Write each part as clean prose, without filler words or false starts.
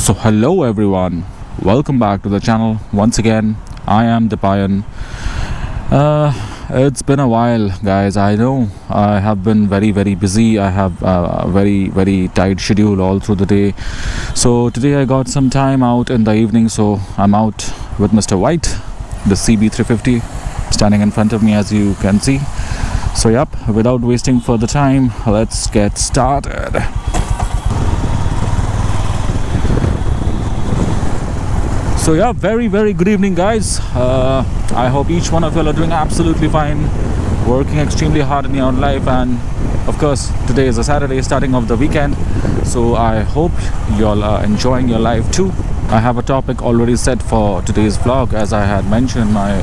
So hello everyone, welcome back to the channel once again. I am Dipayan. It's been a while, guys. I know I have been very busy. I have a very tight schedule all through the day. So today I got some time out in the evening, so I'm out with Mr. White, the CB350 standing in front of me, as you can see. So yep, without wasting further time, let's get started. So yeah, very good evening, guys. I hope each one of you are doing absolutely fine, working extremely hard in your own life, and of course today is a Saturday, starting off the weekend, so I hope you all are enjoying your life too. I have a topic already set for today's vlog, as I had mentioned in my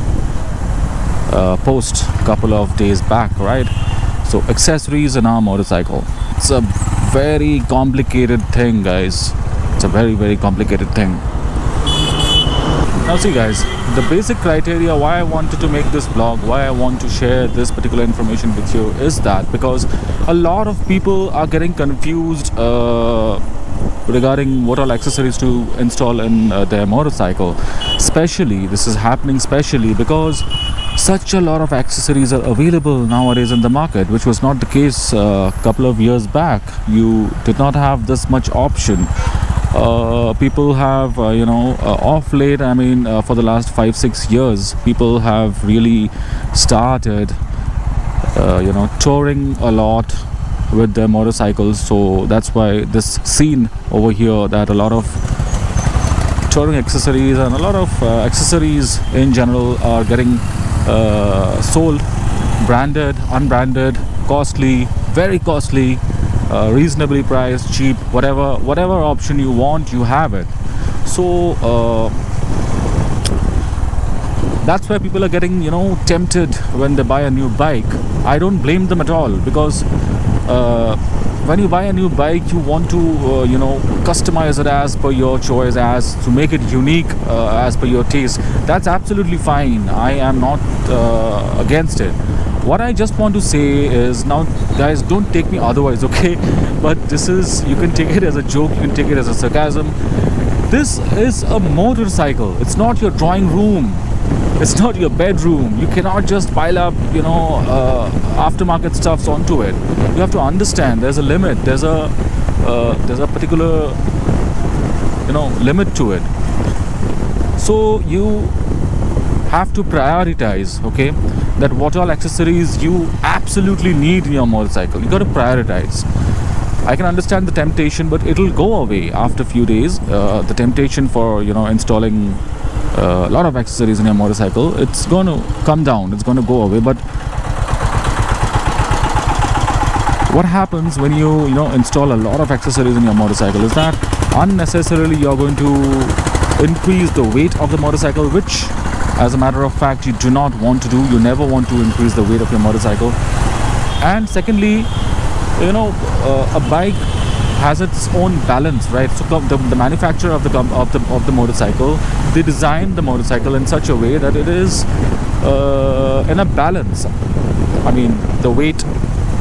post a couple of days back, right? So accessories in our motorcycle, it's a very complicated thing, guys. It's a very complicated thing. Now see, guys, the basic criteria why I wanted to make this vlog, why I want to share this particular information with you, is that because a lot of people are getting confused regarding what all accessories to install in their motorcycle. This is happening especially because such a lot of accessories are available nowadays in the market, which was not the case a couple of years back. You did not have this much option. People have off late, for the last 5-6 years, people have really started touring a lot with their motorcycles. So that's why this scene over here, that a lot of touring accessories and a lot of accessories in general are getting sold, branded, unbranded, costly, very costly, reasonably priced, cheap, whatever option you want, you have it. So that's why people are getting tempted when they buy a new bike. I don't blame them at all, because when you buy a new bike, you want to customize it as per your choice, as to make it unique, as per your taste. That's absolutely fine. I am not against it. What I just want to say is, now guys, don't take me otherwise, okay? But this is, you can take it as a joke, you can take it as a sarcasm. This is a motorcycle. It's not your drawing room. It's not your bedroom. You cannot just pile up, aftermarket stuffs onto it. You have to understand there's a limit. There's a particular, limit to it. So you have to prioritize, okay, that what all accessories you absolutely need in your motorcycle. You got to prioritize. I can understand the temptation, but it'll go away after a few days. The temptation for installing a lot of accessories in your motorcycle, it's going to come down, it's going to go away. But what happens when you install a lot of accessories in your motorcycle is that unnecessarily you're going to increase the weight of the motorcycle, which, as a matter of fact, you do not want to do. You never want to increase the weight of your motorcycle. And secondly, a bike has its own balance, right? So the manufacturer of the motorcycle, they design the motorcycle in such a way that it is in a balance.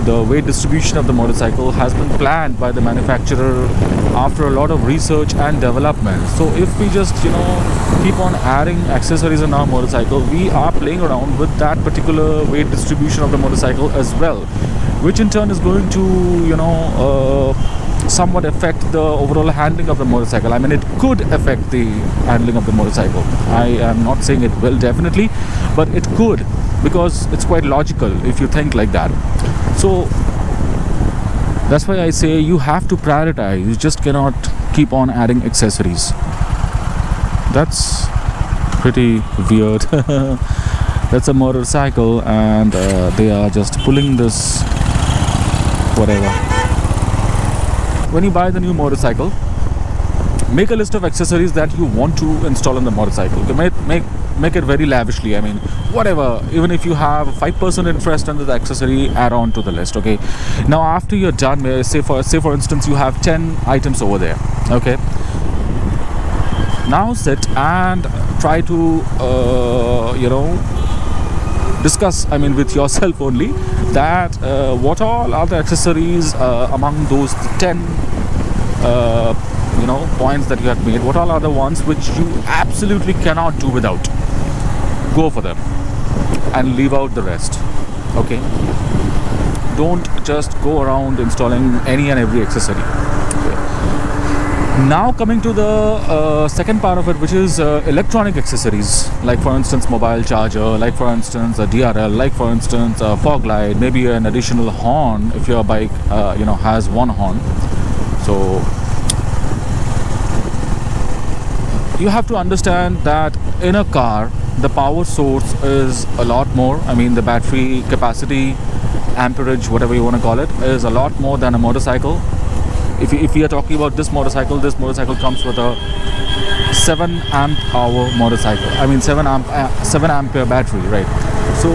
The weight distribution of the motorcycle has been planned by the manufacturer after a lot of research and development. So if we just keep on adding accessories in our motorcycle, we are playing around with that particular weight distribution of the motorcycle as well, which in turn is going to somewhat affect the overall handling of the motorcycle. It could affect the handling of the motorcycle. I am not saying it will, definitely, but it could, because it's quite logical if you think like that. So that's why I say you have to prioritize. You just cannot keep on adding accessories. That's pretty weird. That's a motorcycle, and they are just pulling this whatever. When you buy the new motorcycle, make a list of accessories that you want to install on the motorcycle. Make it very lavishly. Whatever. Even if you have 5% interest in the accessory, add on to the list. Okay. Now, after you're done, say for instance, you have 10 items over there. Okay. Now sit and try to discuss, with yourself only, that what all are the accessories among those 10 points that you have made, what all are the ones which you absolutely cannot do without? Go for them and leave out the rest. Okay, don't just go around installing any and every accessory. Now coming to the second part of it, which is electronic accessories, like for instance mobile charger, like for instance a DRL, like for instance a fog light, maybe an additional horn if your bike has one horn. So you have to understand that in a car the power source is a lot more. I mean, the battery capacity, amperage, whatever you want to call it, is a lot more than a motorcycle. If we are talking about this motorcycle comes with a 7 amp hour motorcycle. I mean 7 ampere battery, right? So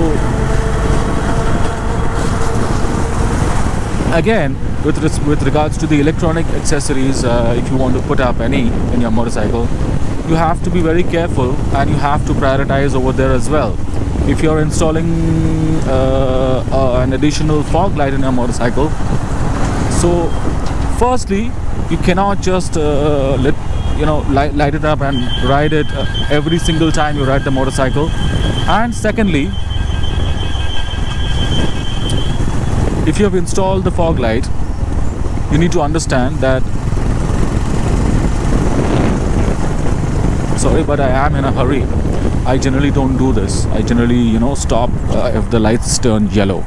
again, with regards to the electronic accessories, if you want to put up any in your motorcycle, you have to be very careful and you have to prioritize over there as well. If you're installing an additional fog light in your motorcycle, so firstly, you cannot just light it up and ride it every single time you ride the motorcycle. And secondly, if you have installed the fog light, you need to understand that, sorry, but I am in a hurry. I generally don't do this. I generally stop if the lights turn yellow,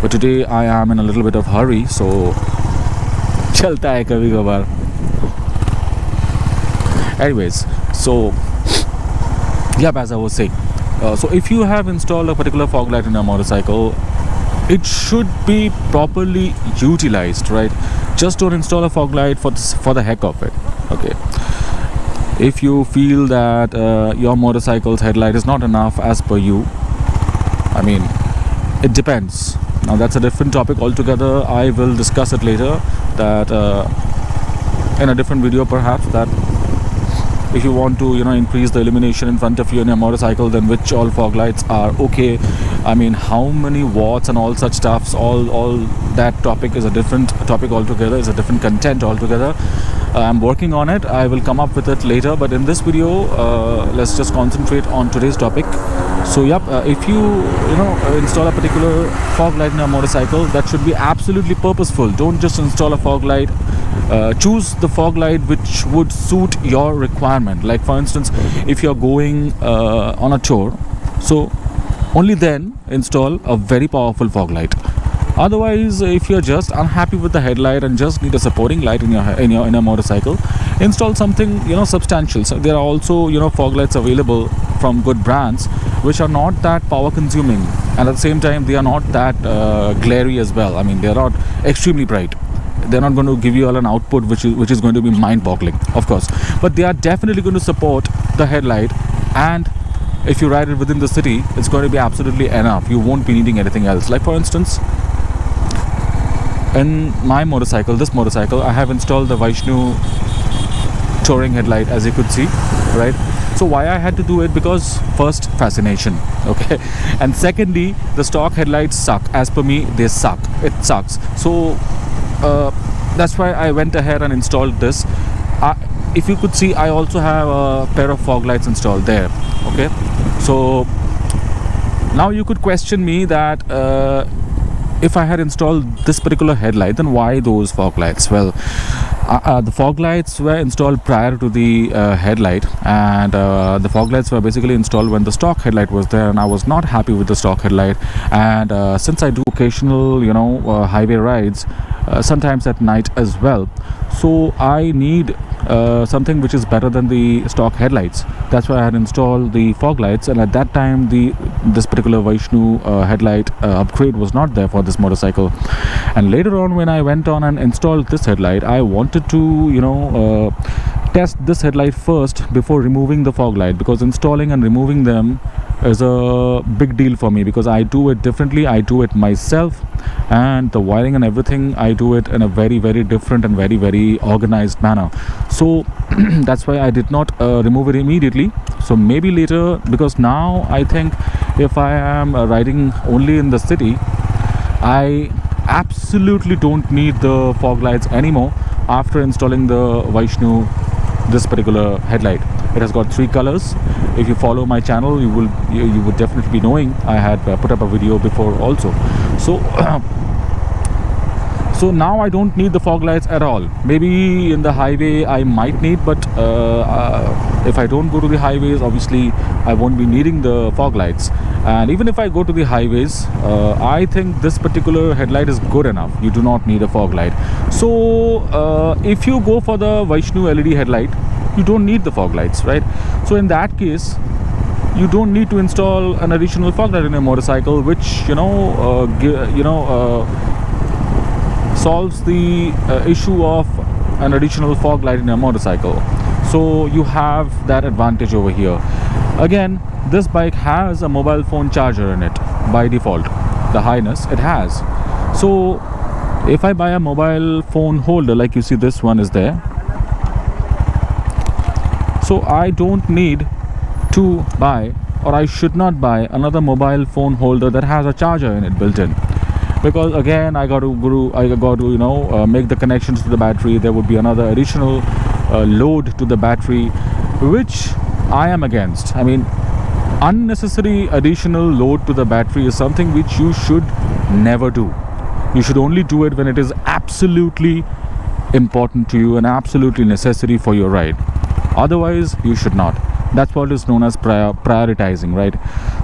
but today I am in a little bit of hurry, so chalta hai kabhi kabhar. Anyways, so as I was saying, so if you have installed a particular fog light in a motorcycle, it should be properly utilized, right? Just don't install a fog light for the heck of it. Okay, if you feel that your motorcycle's headlight is not enough as per you, I mean, it depends. Now that's a different topic altogether. I will discuss it later, that in a different video perhaps, that if you want to increase the illumination in front of you in your motorcycle, then which all fog lights are okay. I mean, how many watts and all such stuffs, all that topic is a different topic altogether, is a different content altogether. I'm working on it. I will come up with it later, but in this video let's just concentrate on today's topic. So if you install a particular fog light in a motorcycle, that should be absolutely purposeful. Don't just install a fog light. Choose the fog light which would suit your requirement. Like for instance, if you're going on a tour, so only then install a very powerful fog light. Otherwise, if you're just unhappy with the headlight and just need a supporting light in your motorcycle, install something substantial. So there are also fog lights available from good brands which are not that power consuming, and at the same time they are not that glary as well. I mean, they're not extremely bright. They're not going to give you all an output which is going to be mind-boggling, of course, but they are definitely going to support the headlight. And if you ride it within the city, it's going to be absolutely enough. You won't be needing anything else. Like for instance, in my motorcycle, this motorcycle, I have installed the Vaishnu touring headlight, as you could see, right? So why I had to do it? Because first, fascination, okay, and secondly, the stock headlights suck. As per me, they suck. It sucks. So that's why I went ahead and installed this. If you could see, I also have a pair of fog lights installed there. Okay, so now you could question me that if I had installed this particular headlight, then why those fog lights? Well, the fog lights were installed prior to the headlight, and the fog lights were basically installed when the stock headlight was there, and I was not happy with the stock headlight. And since I do occasional highway rides, sometimes at night as well, so I need something which is better than the stock headlights. That's why I had installed the fog lights, and at that time this particular Vaishnu headlight upgrade was not there for this motorcycle. And later on, when I went on and installed this headlight, I wanted to test this headlight first before removing the fog light, because installing and removing them is a big deal for me, because I do it differently. I do it myself, and the wiring and everything, I do it in a very, very different and very, very organized manner. So that's why I did not remove it immediately. So maybe later, because now I think if I am riding only in the city, I absolutely don't need the fog lights anymore. after installing the Vaishnu this particular headlight. It has got 3 colors. If you follow my channel, you would definitely be knowing I had put up a video before also. So so now I don't need the fog lights at all. Maybe in the highway I might need, but if I don't go to the highways, obviously I won't be needing the fog lights. And even if I go to the highways, I think this particular headlight is good enough. You do not need a fog light. So if you go for the Vaishnu LED headlight, you don't need the fog lights, right? So in that case, you don't need to install an additional fog light in your motorcycle, which solves the issue of an additional fog light in your motorcycle. So you have that advantage over here. Again, this bike has a mobile phone charger in it by default. The Highness, it has. So if I buy a mobile phone holder, like you see this one is there, so I don't need to buy, or I should not buy, another mobile phone holder that has a charger in it built in. Because again, I got to make the connections to the battery. There would be another additional load to the battery, which I am against. I mean, unnecessary additional load to the battery is something which you should never do. You should only do it when it is absolutely important to you and absolutely necessary for your ride. Otherwise, you should not. That's what is known as prioritizing, right?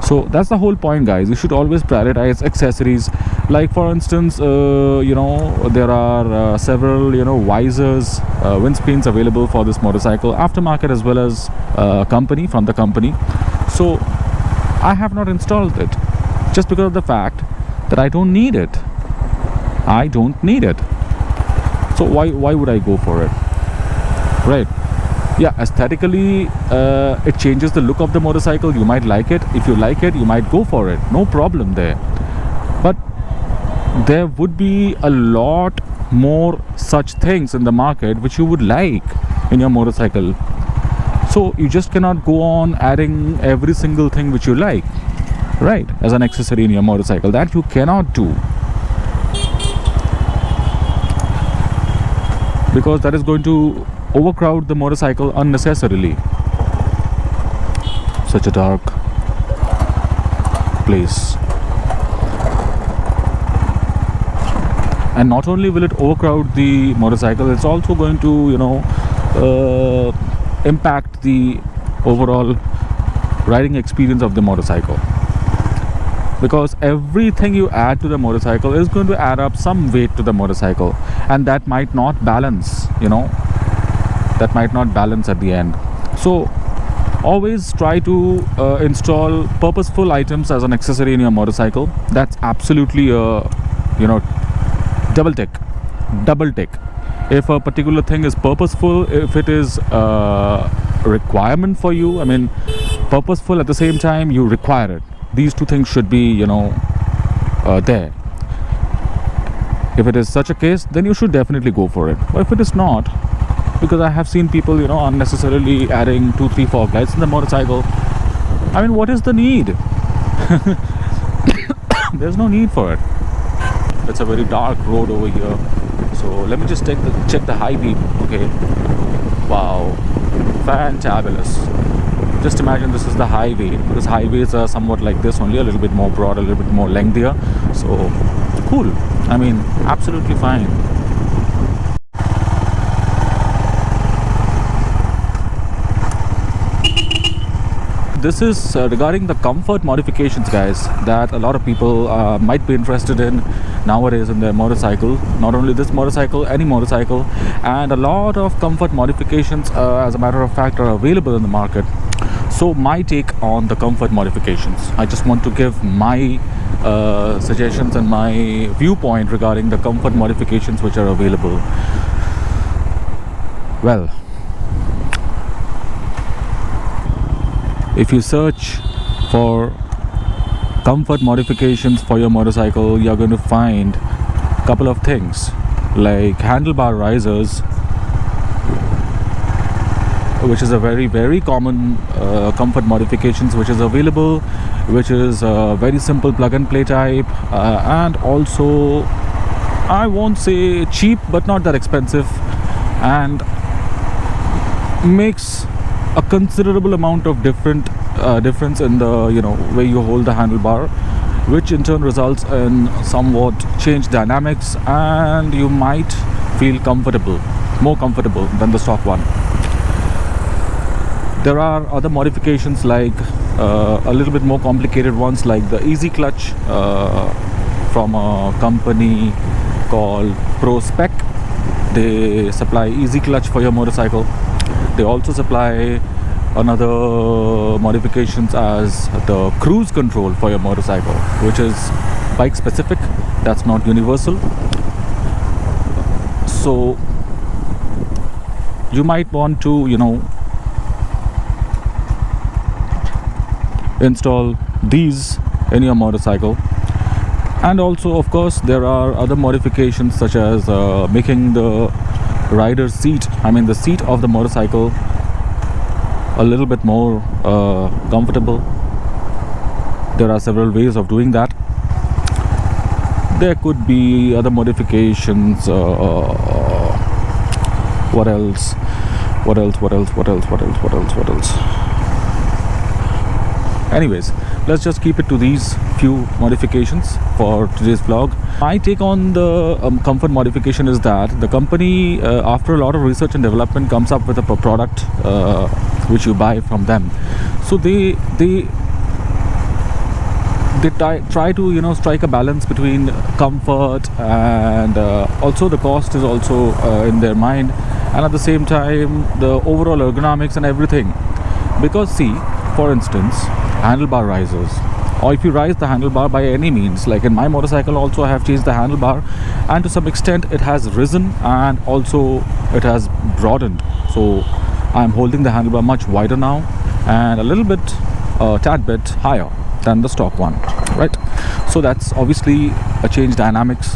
So that's the whole point, guys. You should always prioritize accessories. Like for instance, there are several visors, windscreens available for this motorcycle, aftermarket as well as from the company. So I have not installed it just because of the fact that I don't need it. I don't need it. So why would I go for it, right? Yeah, aesthetically it changes the look of the motorcycle. You might like it. If you like it, you might go for it. No problem there. But there would be a lot more such things in the market which you would like in your motorcycle. So you just cannot go on adding every single thing which you like, right, as an accessory in your motorcycle. That you cannot do, because that is going to overcrowd the motorcycle unnecessarily. Such a dark place. And not only will it overcrowd the motorcycle, it's also going to impact the overall riding experience of the motorcycle, because everything you add to the motorcycle is going to add up some weight to the motorcycle, and that might not balance, that might not balance at the end. So always try to install purposeful items as an accessory in your motorcycle. That's absolutely a double tick. If a particular thing is purposeful, if it is a requirement for you, I mean purposeful, at the same time you require it, these two things should be there. If it is such a case, then you should definitely go for it. But if it is not, because I have seen people unnecessarily adding 2-3 fog lights in the motorcycle, I mean, what is the need? There's no need for it. It's a very dark road over here, so let me just check the high beam. Okay, wow, fantabulous. Just imagine this is the highway, because highways are somewhat like this only, a little bit more broad, a little bit more lengthier. So cool, I mean, absolutely fine. This is regarding the comfort modifications, guys, that a lot of people might be interested in nowadays in their motorcycle. Not only this motorcycle, any motorcycle. And a lot of comfort modifications, as a matter of fact, are available in the market. So my take on the comfort modifications, I just want to give my suggestions and my viewpoint regarding the comfort modifications which are available. Well, if you search for comfort modifications for your motorcycle, you're going to find a couple of things like handlebar risers, which is a very, very common comfort modifications which is available, which is a very simple plug and play type, and also I won't say cheap, but not that expensive. and makes a considerable amount of difference in the way you hold the handlebar, which in turn results in somewhat changed dynamics, and you might feel more comfortable than the stock one. There are other modifications like a little bit more complicated ones, like the easy clutch from a company called Prospec. They supply easy clutch for your motorcycle. They also supply another modifications as the cruise control for your motorcycle, which is bike specific, that's not universal. So you might want to install these in your motorcycle. And also, of course, there are other modifications such as making the rider's seat, the seat of the motorcycle, a little bit more comfortable. There are several ways of doing that. There could be other modifications. What else? Anyways, let's just keep it to these few modifications for today's vlog. My take on the comfort modification is that the company, after a lot of research and development, comes up with a product which you buy from them. So they try to strike a balance between comfort and also the cost is also in their mind, and at the same time the overall ergonomics and everything. Because see, for instance, handlebar risers, or if you rise the handlebar by any means, like in my motorcycle also I have changed the handlebar, and to some extent it has risen and also it has broadened. So I'm holding the handlebar much wider now and a little bit tad bit higher than the stock one, right? So that's obviously a change dynamics.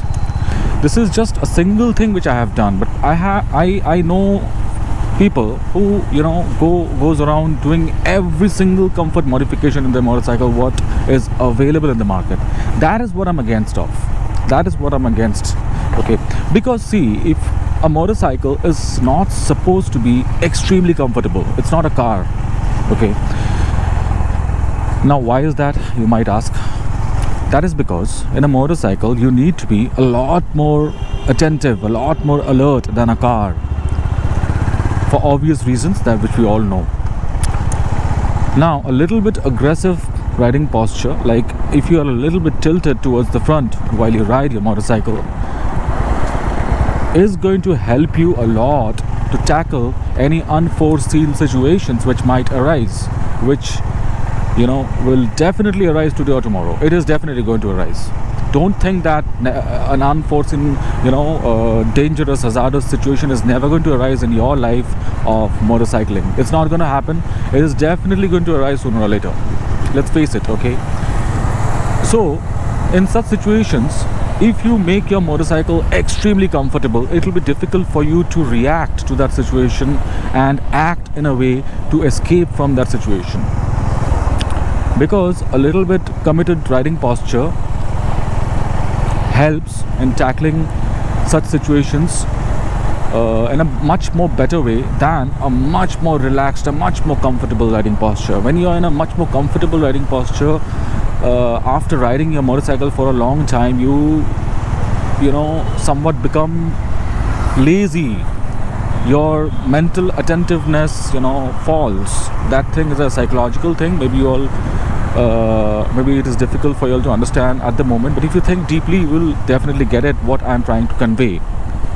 This is just a single thing which I have done, but I know people who goes around doing every single comfort modification in their motorcycle what is available in the market. That is what I'm against of. Okay, because see, if a motorcycle is not supposed to be extremely comfortable, it's not a car. Okay, now why is that, you might ask? That is because in a motorcycle you need to be a lot more attentive, a lot more alert than a car, for obvious reasons that which we all know. Now, a little bit aggressive riding posture, like if you are a little bit tilted towards the front while you ride your motorcycle, is going to help you a lot to tackle any unforeseen situations which might arise, which will definitely arise today or tomorrow. It is definitely going to arise. Don't think that an unforeseen, dangerous, hazardous situation is never going to arise in your life of motorcycling. It's not going to happen. It is definitely going to arise sooner or later. Let's face it, okay? So, in such situations, if you make your motorcycle extremely comfortable, it will be difficult for you to react to that situation and act in a way to escape from that situation. Because a little bit committed riding posture helps in tackling such situations in a much more better way than a much more relaxed, a much more comfortable riding posture. When you are in a much more comfortable riding posture, after riding your motorcycle for a long time, you somewhat become lazy. Your mental attentiveness falls. That thing is a psychological thing. Maybe it is difficult for you all to understand at the moment, but if you think deeply, you will definitely get it what I'm trying to convey,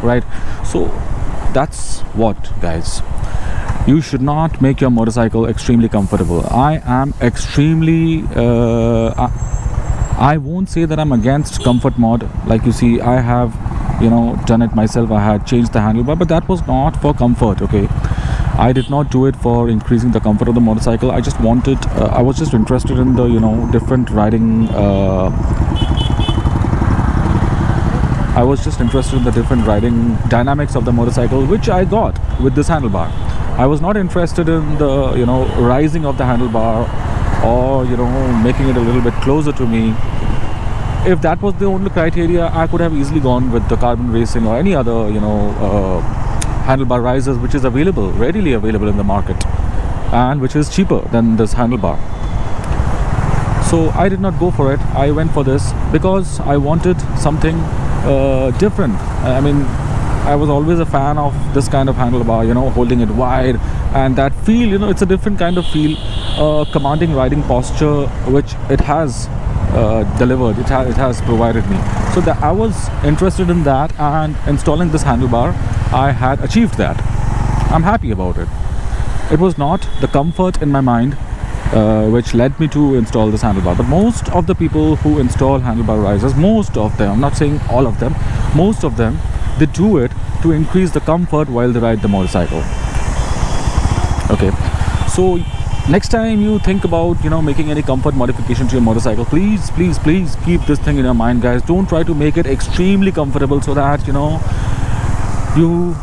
right? So that's what, guys, you should not make your motorcycle extremely comfortable. I am extremely I won't say that I'm against comfort mod. Like you see, I have done it myself. I had changed the handlebar, but that was not for comfort. Okay, I did not do it for increasing the comfort of the motorcycle. I just wanted I was just interested in the different riding I was just interested in the different riding dynamics of the motorcycle, which I got with this handlebar. I was not interested in the rising of the handlebar or making it a little bit closer to me. If that was the only criteria, I could have easily gone with the carbon racing or any other handlebar risers which is available, readily available in the market, and which is cheaper than this handlebar. So I did not go for it. I went for this because I wanted something different. I mean, I was always a fan of this kind of handlebar, holding it wide, and that feel, it's a different kind of feel, commanding riding posture, which it has delivered, it has provided me. So that I was interested in that, and installing this handlebar, I had achieved that. I'm happy about it. It was not the comfort in my mind which led me to install this handlebar. But most of the people who install handlebar risers, most of them, I'm not saying all of them, most of them, they do it to increase the comfort while they ride the motorcycle. Okay, so next time you think about making any comfort modification to your motorcycle, please keep this thing in your mind, guys. Don't try to make it extremely comfortable so that you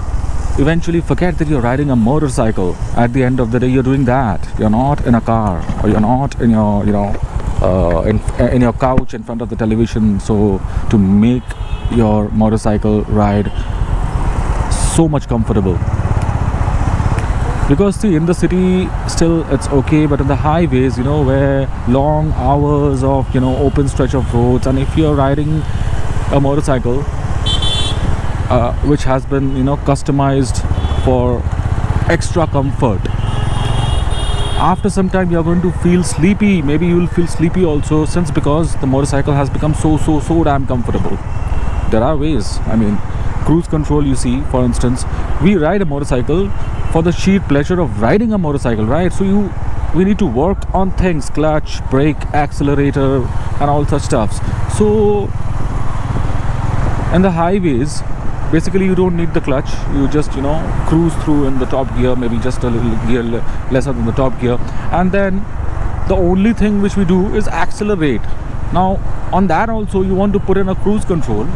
eventually forget that you're riding a motorcycle. At the end of the day, you're doing that. You're not in a car, or you're not in your in your couch in front of the television, so to make your motorcycle ride so much comfortable. Because see, in the city still it's okay, but in the highways, where long hours of open stretch of roads, and if you're riding a motorcycle which has been customized for extra comfort, after some time you're going to feel sleepy. Maybe you will feel sleepy also, since because the motorcycle has become so damn comfortable. There are ways. I mean, cruise control, you see, for instance, we ride a motorcycle for the sheer pleasure of riding a motorcycle, right? So we need to work on things, clutch, brake, accelerator, and all such stuffs. So in the highways, basically you don't need the clutch. You just cruise through in the top gear, maybe just a little gear lesser than the top gear, and then the only thing which we do is accelerate. Now on that also you want to put in a cruise control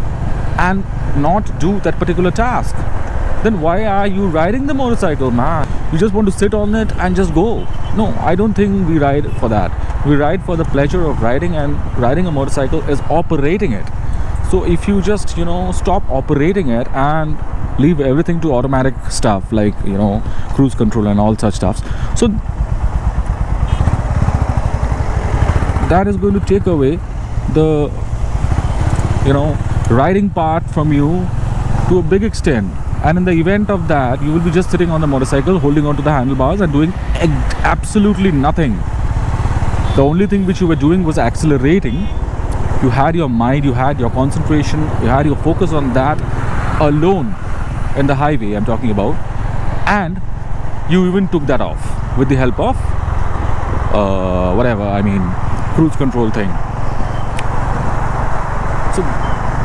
and not do that particular task. Then why are you riding the motorcycle, man? You just want to sit on it and just go. No, I don't think we ride for that. We ride for the pleasure of riding, and riding a motorcycle is operating it. So if you just stop operating it and leave everything to automatic stuff like cruise control and all such stuffs, so that is going to take away the riding part from you to a big extent. And in the event of that, you will be just sitting on the motorcycle, holding on to the handlebars and doing absolutely nothing. The only thing which you were doing was accelerating. You had your mind, you had your concentration, you had your focus on that alone in the highway I'm talking about, and you even took that off with the help of cruise control thing. So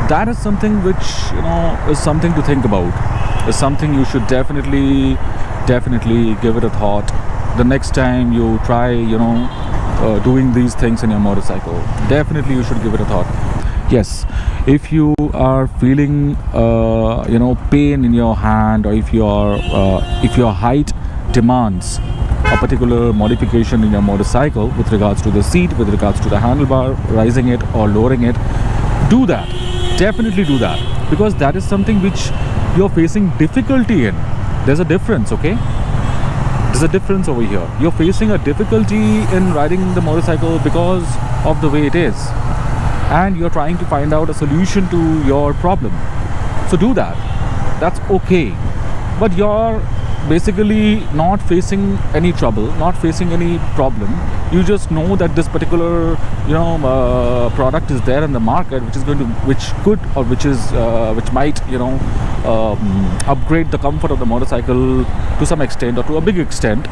that is something which is something to think about. Is something you should definitely give it a thought the next time you try doing these things in your motorcycle. Definitely you should give it a thought. Yes, if you are feeling pain in your hand, or if your height demands a particular modification in your motorcycle with regards to the seat, with regards to the handlebar, rising it or lowering it, do that. Definitely do that, because that is something which you're facing difficulty in. There's a difference, okay? There's a difference over here. You're facing a difficulty in riding the motorcycle because of the way it is, and you're trying to find out a solution to your problem. So do that. That's okay. But you're basically not facing any trouble, not facing any problem. You just know that this particular product is there in the market, which might upgrade the comfort of the motorcycle to some extent, or to a big extent,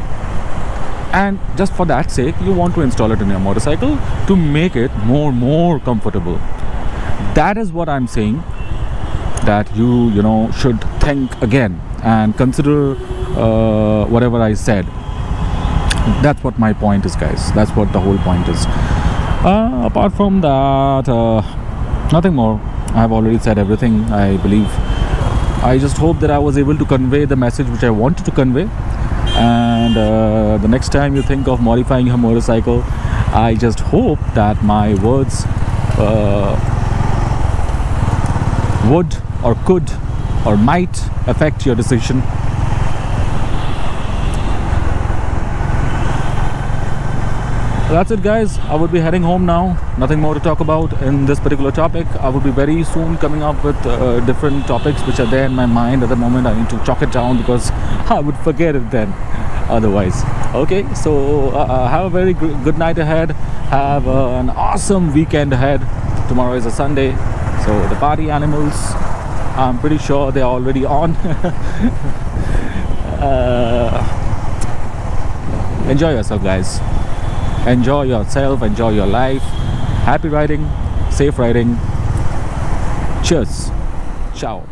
and just for that sake you want to install it in your motorcycle to make it more comfortable. That is what I'm saying, that you should think again and consider whatever I said. That's what my point is, guys. That's what the whole point is. Apart from that, nothing more. I have already said everything, I believe. I just hope that I was able to convey the message which I wanted to convey. And the next time you think of modifying your motorcycle, I just hope that my words would or could or might affect your decision. That's it, guys. I would be heading home now. Nothing more to talk about in this particular topic. I will be very soon coming up with different topics which are there in my mind at the moment. I need to chalk it down because I would forget it then otherwise. Okay, so have a very good night ahead. Have an awesome weekend ahead. Tomorrow is a Sunday, so the party animals, I'm pretty sure they're already on. Enjoy yourself, guys. Enjoy yourself, enjoy your life. Happy riding, safe riding. Cheers. Ciao.